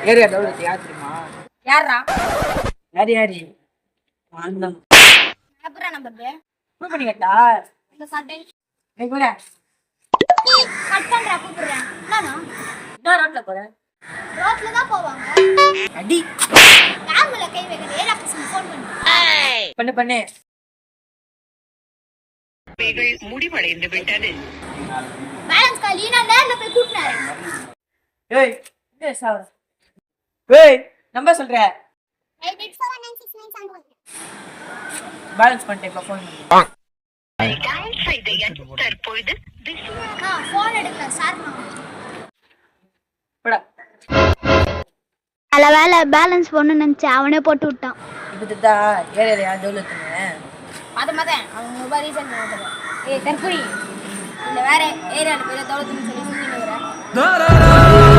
Area தௌலத்து யார் தெரியுமா? யாரா? யாரு வாந்தான் அப்புறம் நம்பர் ப்ரூவ் பண்ணி கேட்டா இந்த சட்டை நீ கூட கட் பண்றா கூப்பிடுறேன். என்னன்னா என்ன ரோட்ல போற? ரோட்ல தான் போவாங்க. அடி கேமரா கை வைக்கிற ஏரா பசங்க ஃபோன் பண்ணு. பண்ணு முடிவடைந்து விட்டது. பேலன்ஸ் கால் ஈனா நேர்ல போய் கூட்டினாரு. ஏய் என்ன சாவற? ஏய் நம்பர் சொல்ற 88496971. பேலன்ஸ் பண்ணிட்டு இப்ப ஃபோன் பண்ணு. டயல் செய்த எண் தற்பொழுது ஃபோன் எடுக்கல சார் நான். போடா. நல்ல வேலை பேலன்ஸ் போடணும்னு நினச்சேன், அவனே போட்டு விட்டான். இப்படிதா ஏரியால யார் தௌலத்துன்னு மதன் அவங்க ரூபாய் ரீசன் பண்ணுறேன். ஏய் தற்கொலை இந்த வேற ஏரியாவில் போய் தௌலத்துன்னு சொல்லி சொல்லிட்டு